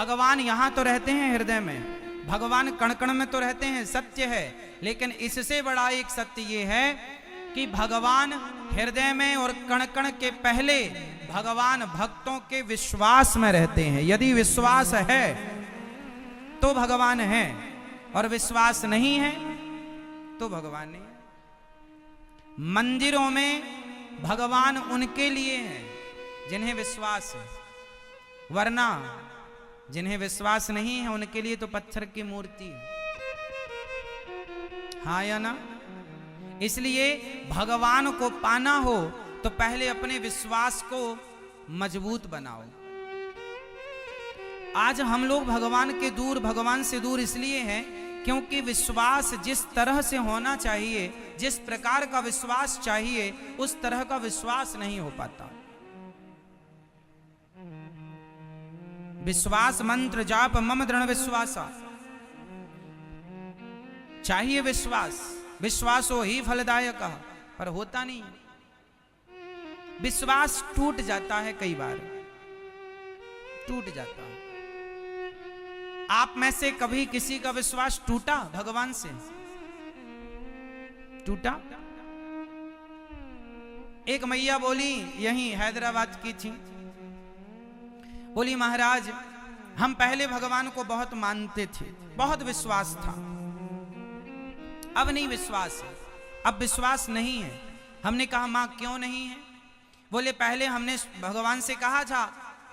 भगवान यहां तो रहते हैं हृदय में, भगवान कण कण में तो रहते हैं, सत्य है। लेकिन इससे बड़ा एक सत्य ये है कि भगवान हृदय में और कण कण के पहले भगवान भक्तों के विश्वास में रहते हैं। यदि विश्वास है तो भगवान है, और विश्वास नहीं है तो भगवान नहीं है। मंदिरों में भगवान उनके लिए हैं जिन्हें विश्वास है, वरना जिन्हें विश्वास नहीं है उनके लिए तो पत्थर की मूर्ति है। हाँ या ना? इसलिए भगवान को पाना हो तो पहले अपने विश्वास को मजबूत बनाओ। आज हम लोग भगवान से दूर इसलिए हैं क्योंकि विश्वास जिस तरह से होना चाहिए, जिस प्रकार का विश्वास चाहिए, उस तरह का विश्वास नहीं हो पाता। विश्वास मंत्र जाप मम दृढ़ विश्वासा, चाहिए विश्वास, विश्वासो ही फलदायक, पर होता नहीं। विश्वास टूट जाता है, कई बार टूट जाता है। आप में से कभी किसी का विश्वास टूटा भगवान से? टूटा? एक मैया बोली, यहीं हैदराबाद की थी, बोली महाराज हम पहले भगवान को बहुत मानते थे, बहुत विश्वास था, अब नहीं विश्वास है, अब विश्वास नहीं है। हमने कहा मां क्यों नहीं है? बोले पहले हमने भगवान से कहा था,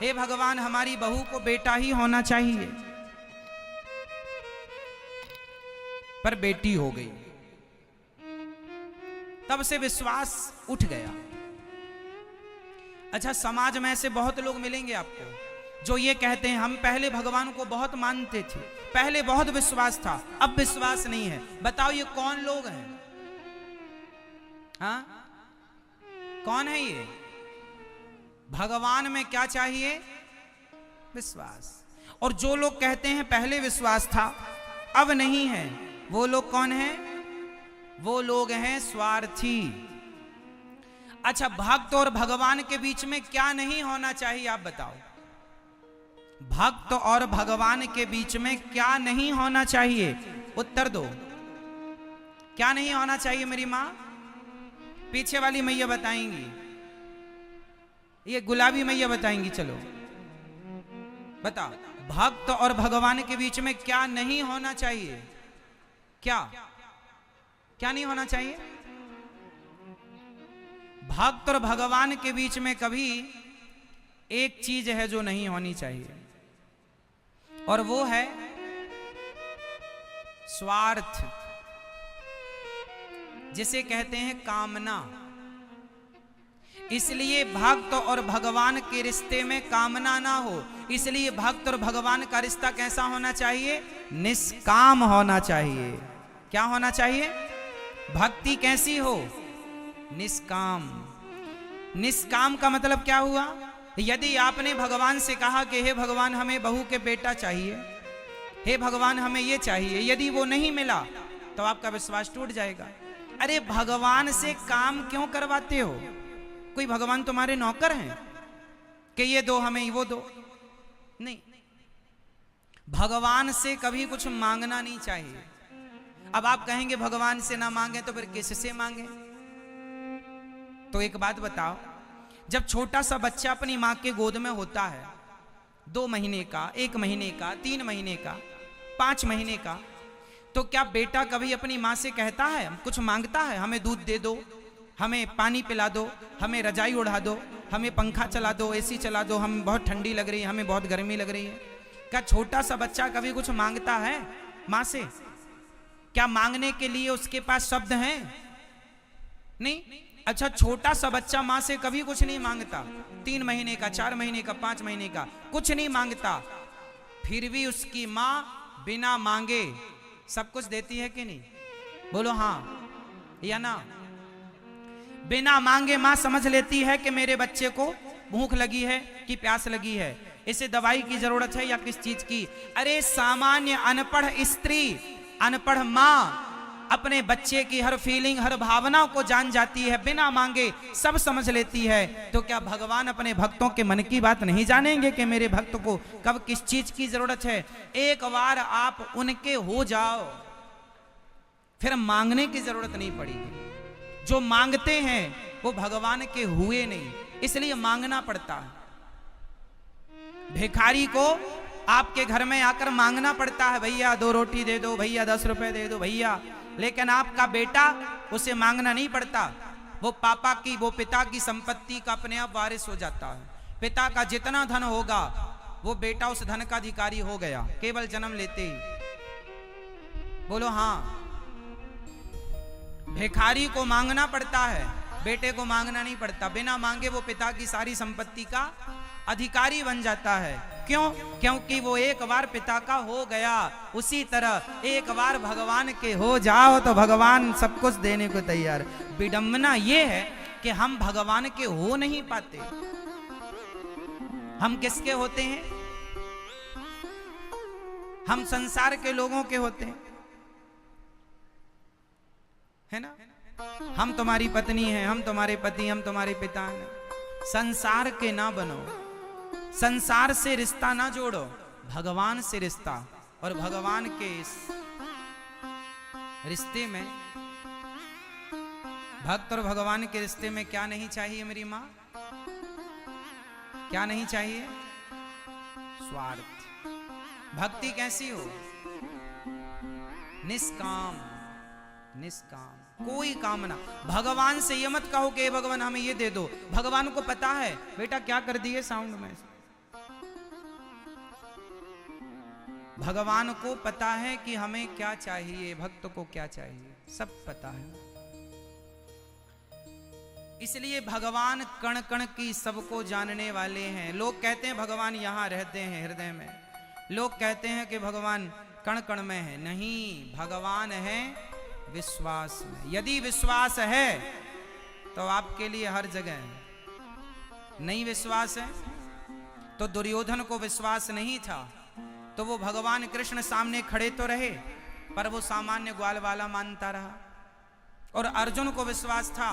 हे भगवान हमारी बहू को बेटा ही होना चाहिए, पर बेटी हो गई, तब से विश्वास उठ गया। अच्छा, समाज में ऐसे बहुत लोग मिलेंगे आपको जो ये कहते हैं हम पहले भगवान को बहुत मानते थे, पहले बहुत विश्वास था, अब विश्वास नहीं है। बताओ ये कौन लोग हैं? हाँ, कौन है ये? भगवान में क्या चाहिए? विश्वास। और जो लोग कहते हैं पहले विश्वास था अब नहीं है, वो लोग कौन हैं? वो लोग हैं स्वार्थी। अच्छा, भक्त और भगवान के बीच में क्या नहीं होना चाहिए आप बताओ? भक्त और भगवान के बीच में क्या नहीं होना चाहिए? उत्तर दो। क्या नहीं होना चाहिए? मेरी मां, पीछे वाली मैया बताएंगी, ये गुलाबी मैया बताएंगी। चलो बताओ, भक्त और भगवान के बीच में क्या नहीं होना चाहिए? क्या क्या नहीं होना चाहिए? भक्त और भगवान के बीच में कभी एक चीज है जो नहीं होनी चाहिए, और वो है स्वार्थ, जिसे कहते हैं कामना। इसलिए भक्त और भगवान के रिश्ते में कामना ना हो। इसलिए भक्त और भगवान का रिश्ता कैसा होना चाहिए? निष्काम होना चाहिए। क्या होना चाहिए? भक्ति कैसी हो? निष्काम। निष्काम का मतलब क्या हुआ? यदि आपने भगवान से कहा कि हे भगवान हमें बहू के बेटा चाहिए, हे भगवान हमें ये चाहिए, यदि वो नहीं मिला तो आपका विश्वास टूट जाएगा। अरे भगवान से काम क्यों करवाते हो? कोई भगवान तुम्हारे नौकर हैं कि ये दो हमें वो दो? नहीं, भगवान से कभी कुछ मांगना नहीं चाहिए। अब आप कहेंगे भगवान से ना मांगे तो फिर किससे मांगे? तो एक बात बताओ, जब छोटा सा बच्चा अपनी मां के गोद में होता है, 2 महीने का, 1 महीने का, 3 महीने का, 5 महीने का, तो क्या बेटा कभी अपनी मां से कहता है, कुछ मांगता है, हमें दूध दे दो, हमें पानी पिला दो, हमें रजाई उड़ा दो, हमें पंखा चला दो, एसी चला दो, हमें बहुत ठंडी लग रही है, हमें बहुत गर्मी लग रही है? क्या छोटा सा बच्चा कभी कुछ मांगता है मां से? क्या मांगने के लिए उसके पास शब्द हैं? नहीं। अच्छा, छोटा सा बच्चा मां से कभी कुछ नहीं मांगता, 3 महीने का, 4 महीने का, 5 महीने का, कुछ नहीं मांगता, फिर भी उसकी मां बिना मांगे सब कुछ देती है कि नहीं? बोलो हाँ या ना? बिना मांगे मां समझ लेती है कि मेरे बच्चे को भूख लगी है कि प्यास लगी है, इसे दवाई की जरूरत है या किस चीज की। अरे सामान्य अनपढ़ स्त्री, अनपढ़ मां अपने बच्चे की हर फीलिंग, हर भावना को जान जाती है, बिना मांगे सब समझ लेती है, तो क्या भगवान अपने भक्तों के मन की बात नहीं जानेंगे कि मेरे भक्त को कब किस चीज की जरूरत है? एक बार आप उनके हो जाओ, फिर मांगने की जरूरत नहीं पड़ेगी। जो मांगते हैं वो भगवान के हुए नहीं, इसलिए मांगना पड़ता है। भिखारी को आपके घर में आकर मांगना पड़ता है, भैया 2 रोटी दे दो, भैया 10 रुपए दे दो भैया। लेकिन आपका बेटा, उसे मांगना नहीं पड़ता, वो पापा की, वो पिता की संपत्ति का अपने आप वारिस हो जाता है। पिता का जितना धन होगा वो बेटा उस धन का अधिकारी हो गया, केवल जन्म लेते ही। बोलो हाँ। भिखारी को मांगना पड़ता है, बेटे को मांगना नहीं पड़ता। बिना मांगे वो पिता की सारी संपत्ति का अधिकारी बन जाता है। क्यों? क्योंकि वो एक बार पिता का हो गया। उसी तरह एक बार भगवान के हो जाओ तो भगवान सब कुछ देने को तैयार। विडंबना ये है कि हम भगवान के हो नहीं पाते। हम किसके होते हैं? हम संसार के लोगों के होते हैं, है ना? हम तुम्हारी पत्नी हैं, हम तुम्हारे पति, हम तुम्हारे पिता हैं। संसार के ना बनो, संसार से रिश्ता ना जोड़ो, भगवान से रिश्ता। और भगवान के इस रिश्ते में, भक्त और भगवान के रिश्ते में क्या नहीं चाहिए मेरी मां? क्या नहीं चाहिए? स्वार्थ। भक्ति कैसी हो? निष्काम, निष्काम, कोई कामना। भगवान से ये मत कहो कि भगवान हमें ये दे दो। भगवान को पता है बेटा क्या कर दिए साउंड में। भगवान को पता है कि हमें क्या चाहिए, भक्त को क्या चाहिए, सब पता है। इसलिए भगवान कण कण की सबको जानने वाले हैं। लोग कहते हैं भगवान यहां रहते हैं हृदय में, लोग कहते हैं कि भगवान कण कण में है। नहीं, भगवान है विश्वास में। यदि विश्वास है तो आपके लिए हर जगह है। नहीं विश्वास है तो दुर्योधन को विश्वास नहीं था तो वो भगवान कृष्ण सामने खड़े तो रहे, पर वो सामान्य ग्वाल वाला मानता रहा। और अर्जुन को विश्वास था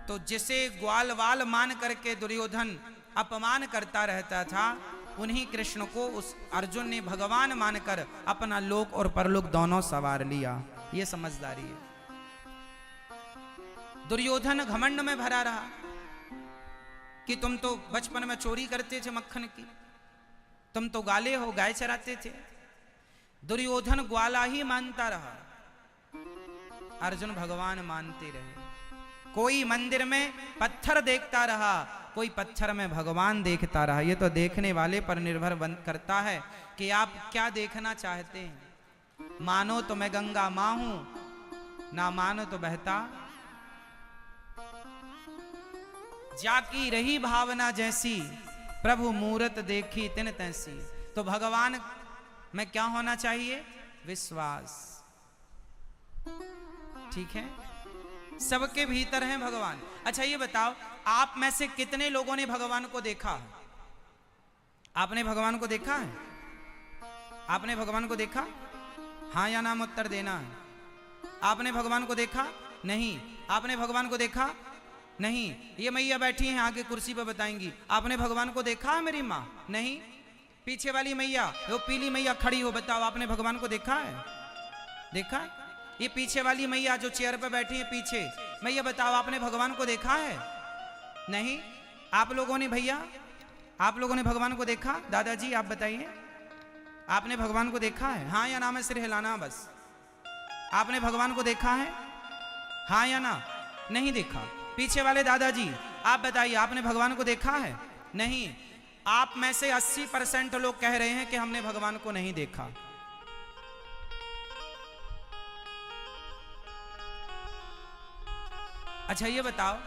तो जिसे ग्वाल वाल मान करके दुर्योधन अपमान करता रहता था, उन्हीं कृष्ण को उस अर्जुन ने भगवान मानकर अपना लोक और परलोक दोनों सवार लिया। ये समझदारी है। दुर्योधन घमंड में भरा रहा कि तुम तो बचपन में चोरी करते थे मक्खन की, तुम तो गाले हो, गाय चराते थे। दुर्योधन ग्वाला ही मानता रहा, अर्जुन भगवान मानते रहे। कोई मंदिर में पत्थर देखता रहा, कोई पत्थर में भगवान देखता रहा। ये तो देखने वाले पर निर्भर करता है कि आप क्या देखना चाहते हैं। मानो तो मैं गंगा मां हूं, ना मानो तो बहता जाकी रही भावना जैसी, प्रभु मूरत देखी तिन तैसी। तो भगवान में क्या होना चाहिए? विश्वास। ठीक है, सबके भीतर है भगवान। अच्छा ये बताओ, आप में से कितने लोगों ने भगवान को देखा है? आपने भगवान को देखा है? आपने भगवान को देखा? हाँ या नाम उत्तर देना है। आपने भगवान को देखा? नहीं। आपने भगवान को देखा? नहीं। ये मैया बैठी हैं आगे कुर्सी पर बताएंगी। आपने भगवान को देखा है मेरी माँ? नहीं। पीछे वाली मैया, वो पीली मैया खड़ी हो, बताओ आपने भगवान को देखा है? देखा है? ये पीछे वाली मैया जो चेयर पर बैठी है पीछे, मैया बताओ आपने भगवान को देखा है? नहीं। आप लोगों ने, भैया आप लोगों ने भगवान को देखा? दादाजी आप बताइए, आपने भगवान को देखा है? हाँ या ना में सिर हिलाना बस। आपने भगवान को देखा है? हाँ या ना? नहीं देखा। पीछे वाले दादाजी आप बताइए, आपने भगवान को देखा है? नहीं। आप में से 80% लोग कह रहे हैं कि हमने भगवान को नहीं देखा। अच्छा ये बताओ,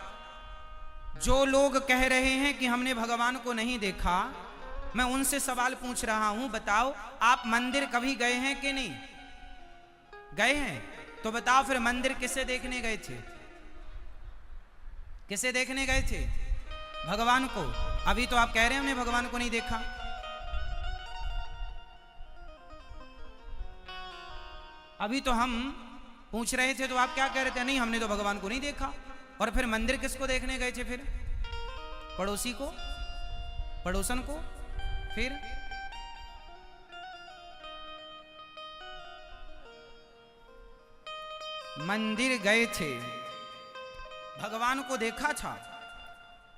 जो लोग कह रहे हैं कि हमने भगवान को नहीं देखा, मैं उनसे सवाल पूछ रहा हूं, बताओ आप मंदिर कभी गए हैं कि नहीं गए हैं? तो बताओ फिर मंदिर किसे देखने गए थे? किसे देखने गए थे? भगवान को। अभी तो आप कह रहे हैं हमने भगवान को नहीं देखा। अभी तो हम पूछ रहे थे तो आप क्या कह रहे थे, नहीं हमने तो भगवान को नहीं देखा। और फिर मंदिर किसको देखने गए थे? फिर पड़ोसी को, पड़ोसन को। फिर मंदिर गए थे, भगवान को देखा था,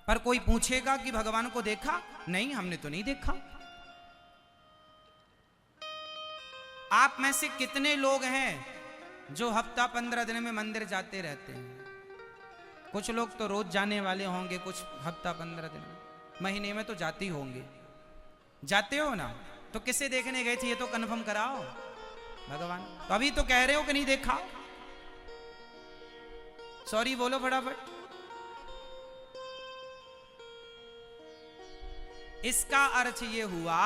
पर कोई पूछेगा कि भगवान को देखा? नहीं, हमने तो नहीं देखा। आप में से कितने लोग हैं जो हफ्ता 15 दिन में मंदिर जाते रहते हैं? कुछ लोग तो रोज जाने वाले होंगे, कुछ हफ्ता 15 दिन में, महीने में तो जाते ही होंगे। जाते हो ना? तो किसे देखने गए थे ये तो कन्फर्म कराओ। भगवान। तो अभी तो कह रहे हो कि नहीं देखा। सॉरी बोलो फटाफट। इसका अर्थ ये हुआ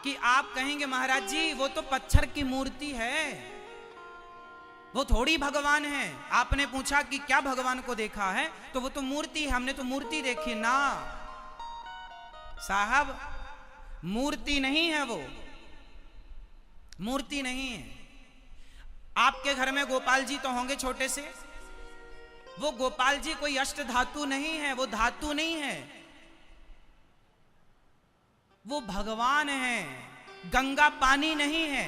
कि आप कहेंगे महाराज जी वो तो पत्थर की मूर्ति है, वो थोड़ी भगवान है। आपने पूछा कि क्या भगवान को देखा है, तो वो तो मूर्ति है, हमने तो मूर्ति देखी ना। साहब मूर्ति नहीं है, वो मूर्ति नहीं है। आपके घर में गोपाल जी तो होंगे छोटे से, वो गोपाल जी कोई अष्ट धातु नहीं है, वो धातु नहीं है, वो भगवान है। गंगा पानी नहीं है,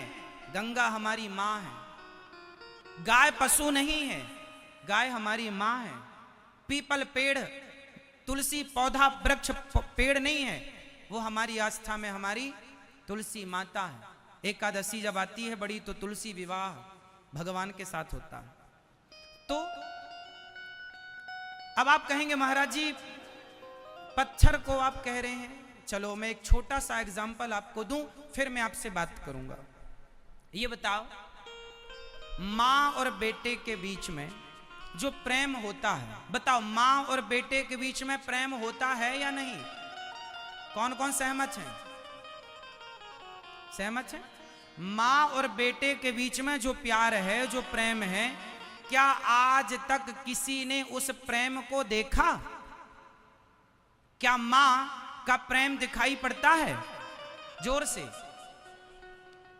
गंगा हमारी मां है। गाय पशु नहीं है, गाय हमारी मां है। पीपल पेड़, तुलसी पौधा वृक्ष पेड़ नहीं है, वो हमारी आस्था में हमारी तुलसी माता है। एकादशी जब आती है बड़ी तो तुलसी विवाह भगवान के साथ होता है। तो अब आप कहेंगे महाराज जी पत्थर को आप कह रहे हैं, चलो मैं एक छोटा सा एग्जाम्पल आपको दूं, फिर मैं आपसे बात करूंगा। ये बताओ, मां और बेटे के बीच में जो प्रेम होता है, बताओ मां और बेटे के बीच में प्रेम होता है या नहीं? कौन कौन सहमत हैं? सहमत हैं? मां और बेटे के बीच में जो प्यार है, जो प्रेम है, क्या आज तक किसी ने उस प्रेम को देखा? क्या मां का प्रेम दिखाई पड़ता है? जोर से।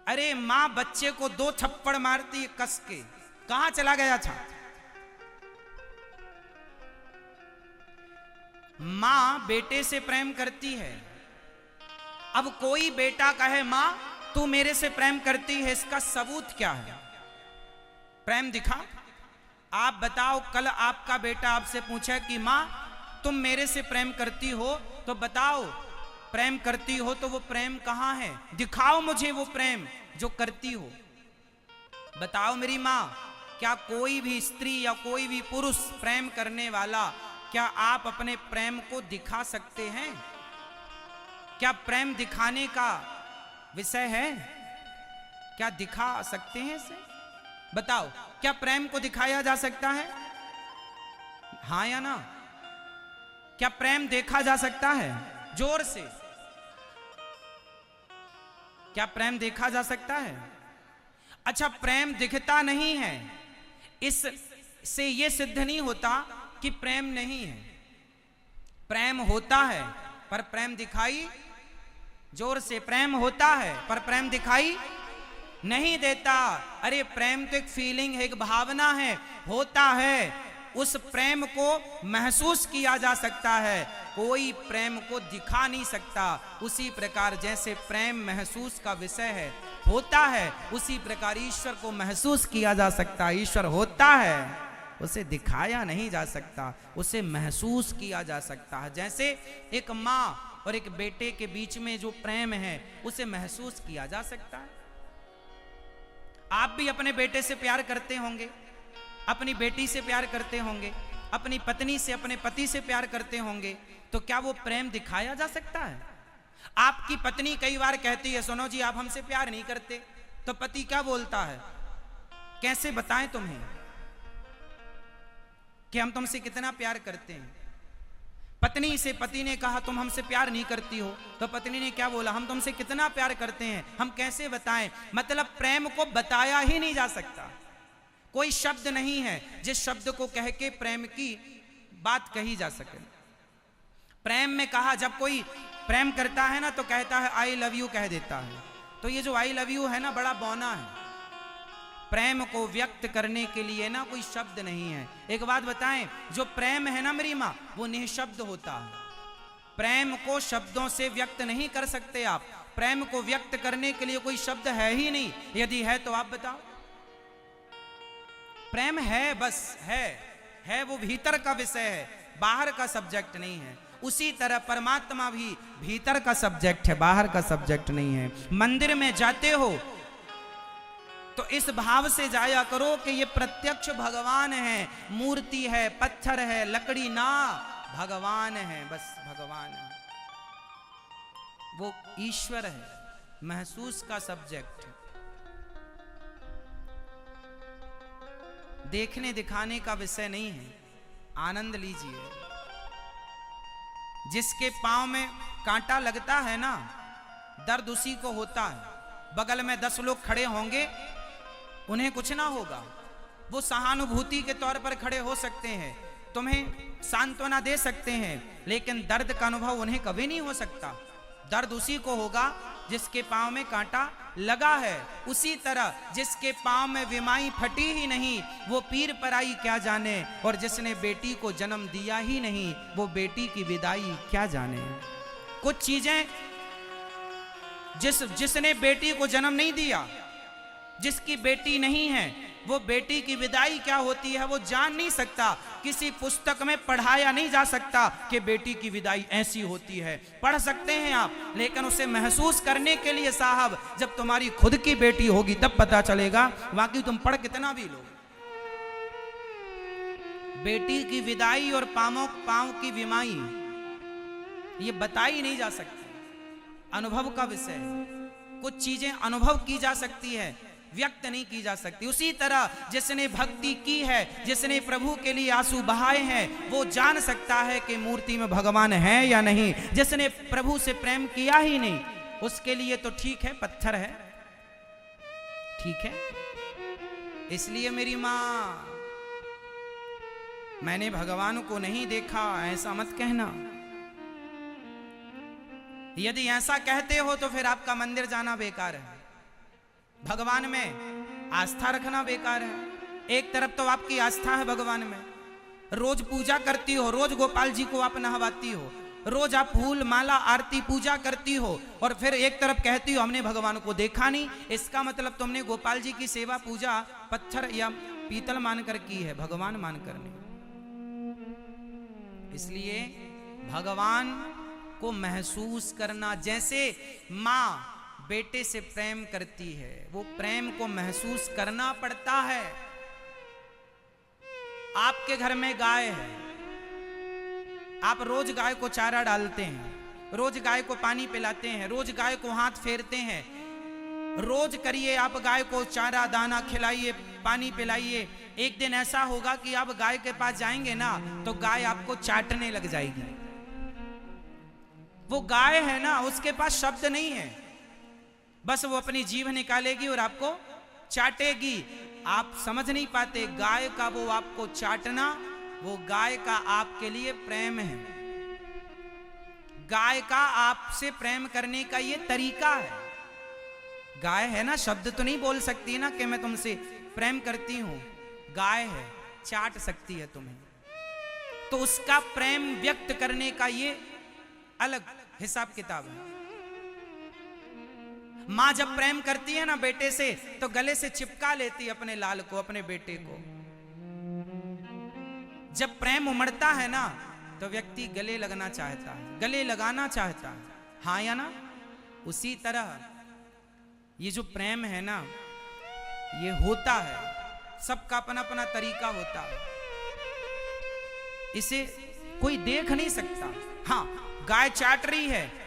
अरे मां बच्चे को 2 थप्पड़ मारती है कस के, कहां चला गया था? मां बेटे से प्रेम करती है। अब कोई बेटा कहे मां तू मेरे से प्रेम करती है, इसका सबूत क्या है? प्रेम दिखा। आप बताओ, कल आपका बेटा आपसे पूछे कि मां तुम मेरे से प्रेम करती हो, तो बताओ प्रेम करती हो तो वो प्रेम कहां है? दिखाओ मुझे वो प्रेम जो करती हो। बताओ मेरी मां, क्या कोई भी स्त्री या कोई भी पुरुष प्रेम करने वाला, क्या आप अपने प्रेम को दिखा सकते हैं? क्या प्रेम दिखाने का विषय है? क्या दिखा सकते हैं इसे? बताओ, क्या प्रेम को दिखाया जा सकता है? हां या ना? क्या प्रेम देखा जा सकता है? जोर से। क्या प्रेम देखा जा सकता है? अच्छा, प्रेम दिखता नहीं है, इससे यह सिद्ध नहीं होता कि प्रेम नहीं है। प्रेम होता है पर प्रेम दिखाई, जोर से, प्रेम होता है पर प्रेम दिखाई नहीं देता। अरे प्रेम तो एक फीलिंग है, एक भावना है, होता है। उस प्रेम को महसूस किया जा सकता है, कोई प्रेम को दिखा नहीं सकता। उसी प्रकार जैसे प्रेम महसूस का विषय है, होता है, उसी प्रकार ईश्वर को महसूस किया जा सकता है। ईश्वर होता है, उसे दिखाया नहीं जा सकता, उसे महसूस किया जा सकता है। जैसे एक माँ और एक बेटे के बीच में जो प्रेम है उसे महसूस किया जा सकता है। आप भी अपने बेटे से प्यार करते होंगे, अपनी बेटी से प्यार करते होंगे, अपनी पत्नी से, अपने पति से प्यार करते होंगे, तो क्या वो प्रेम दिखाया जा सकता है? आपकी पत्नी कई बार कहती है सुनो जी आप हमसे प्यार नहीं करते, तो पति क्या बोलता है? कैसे बताएं तुम्हें कि हम तुमसे कितना प्यार करते हैं? पत्नी से पति ने कहा तुम हमसे प्यार नहीं करती हो, तो पत्नी ने क्या बोला? हम तुमसे कितना प्यार करते हैं, हम कैसे बताएं? मतलब प्रेम को बताया ही नहीं जा सकता। कोई शब्द नहीं है जिस शब्द को कह के प्रेम की बात कही जा सके। प्रेम में कहा, जब कोई प्रेम करता है ना तो कहता है आई लव यू कह देता है। तो ये जो आई लव यू है ना बड़ा बौना है। प्रेम को व्यक्त करने के लिए ना कोई शब्द नहीं है। एक बात बताएं, जो प्रेम है ना मेरी माँ, वो निःशब्द होता है। प्रेम को शब्दों से व्यक्त नहीं कर सकते आप। प्रेम को व्यक्त करने के लिए कोई शब्द है ही नहीं। यदि है तो आप बताओ। प्रेम है, बस है वो भीतर का विषय है, बाहर का सब्जेक्ट नहीं है। उसी तरह परमात्मा भी भीतर का सब्जेक्ट है, बाहर का सब्जेक्ट नहीं है। मंदिर में जाते हो तो इस भाव से जाया करो कि ये प्रत्यक्ष भगवान है, मूर्ति है, पत्थर है, लकड़ी ना, भगवान है, बस भगवान है। वो ईश्वर है, महसूस का सब्जेक्ट। देखने दिखाने का विषय नहीं है। आनंद लीजिए। जिसके पांव में कांटा लगता है ना, दर्द उसी को होता है। बगल में 10 लोग खड़े होंगे, उन्हें कुछ ना होगा। वो सहानुभूति के तौर पर खड़े हो सकते हैं, तुम्हें सांत्वना दे सकते हैं, लेकिन दर्द का अनुभव उन्हें कभी नहीं हो सकता। दर्द उसी को होगा जिसके पांव में कांटा लगा है। उसी तरह जिसके पांव में विमाई फटी ही नहीं, वो पीर पराई क्या जाने, और जिसने बेटी को जन्म दिया ही नहीं, वो बेटी की विदाई क्या जाने। कुछ चीजें जिसने बेटी को जन्म नहीं दिया, जिसकी बेटी नहीं है, वो बेटी की विदाई क्या होती है वो जान नहीं सकता। किसी पुस्तक में पढ़ाया नहीं जा सकता कि बेटी की विदाई ऐसी होती है। पढ़ सकते हैं आप, लेकिन उसे महसूस करने के लिए साहब जब तुम्हारी खुद की बेटी होगी तब पता चलेगा। बाकी तुम पढ़ कितना भी लो। बेटी की विदाई और पांव की विमाई ये बताई नहीं जा सकती, अनुभव का विषय है। कुछ चीजें अनुभव की जा सकती है, व्यक्त नहीं की जा सकती। उसी तरह जिसने भक्ति की है, जिसने प्रभु के लिए आंसू बहाए हैं, वो जान सकता है कि मूर्ति में भगवान है या नहीं। जिसने प्रभु से प्रेम किया ही नहीं, उसके लिए तो ठीक है पत्थर है, ठीक है। इसलिए मेरी मां, मैंने भगवान को नहीं देखा ऐसा मत कहना। यदि ऐसा कहते हो तो फिर आपका मंदिर जाना बेकार है, भगवान में आस्था रखना बेकार है। एक तरफ तो आपकी आस्था है भगवान में, रोज पूजा करती हो, रोज गोपाल जी को आप नहवाती हो, रोज आप फूल माला आरती पूजा करती हो, और फिर एक तरफ कहती हो हमने भगवान को देखा नहीं। इसका मतलब तुमने गोपाल जी की सेवा पूजा पत्थर या पीतल मानकर की है, भगवान मानकर नहीं। इसलिए भगवान को महसूस करना, जैसे मां बेटे से प्रेम करती है, वो प्रेम को महसूस करना पड़ता है। आपके घर में गाय है, आप रोज गाय को चारा डालते हैं, रोज गाय को पानी पिलाते हैं, रोज गाय को हाथ फेरते हैं, रोज करिए आप गाय को चारा दाना खिलाइए, पानी पिलाइए। एक दिन ऐसा होगा कि आप गाय के पास जाएंगे ना तो गाय आपको चाटने लग जाएगी। वो गाय है ना, उसके पास शब्द नहीं है, बस वो अपनी जीभ निकालेगी और आपको चाटेगी। आप समझ नहीं पाते, गाय का वो आपको चाटना, वो गाय का आपके लिए प्रेम है। गाय का आपसे प्रेम करने का ये तरीका है। गाय है ना, शब्द तो नहीं बोल सकती ना कि मैं तुमसे प्रेम करती हूं। गाय है, चाट सकती है तुम्हें, तो उसका प्रेम व्यक्त करने का ये अलग हिसाब किताब है। मां जब प्रेम करती है ना बेटे से, तो गले से चिपका लेती है अपने लाल को, अपने बेटे को। जब प्रेम उमड़ता है ना तो व्यक्ति गले लगना चाहता है, गले लगाना चाहता है, हाँ या ना। उसी तरह ये जो प्रेम है ना, ये होता है, सबका अपना अपना तरीका होता है, इसे कोई देख नहीं सकता। हाँ, गाय चाट रही है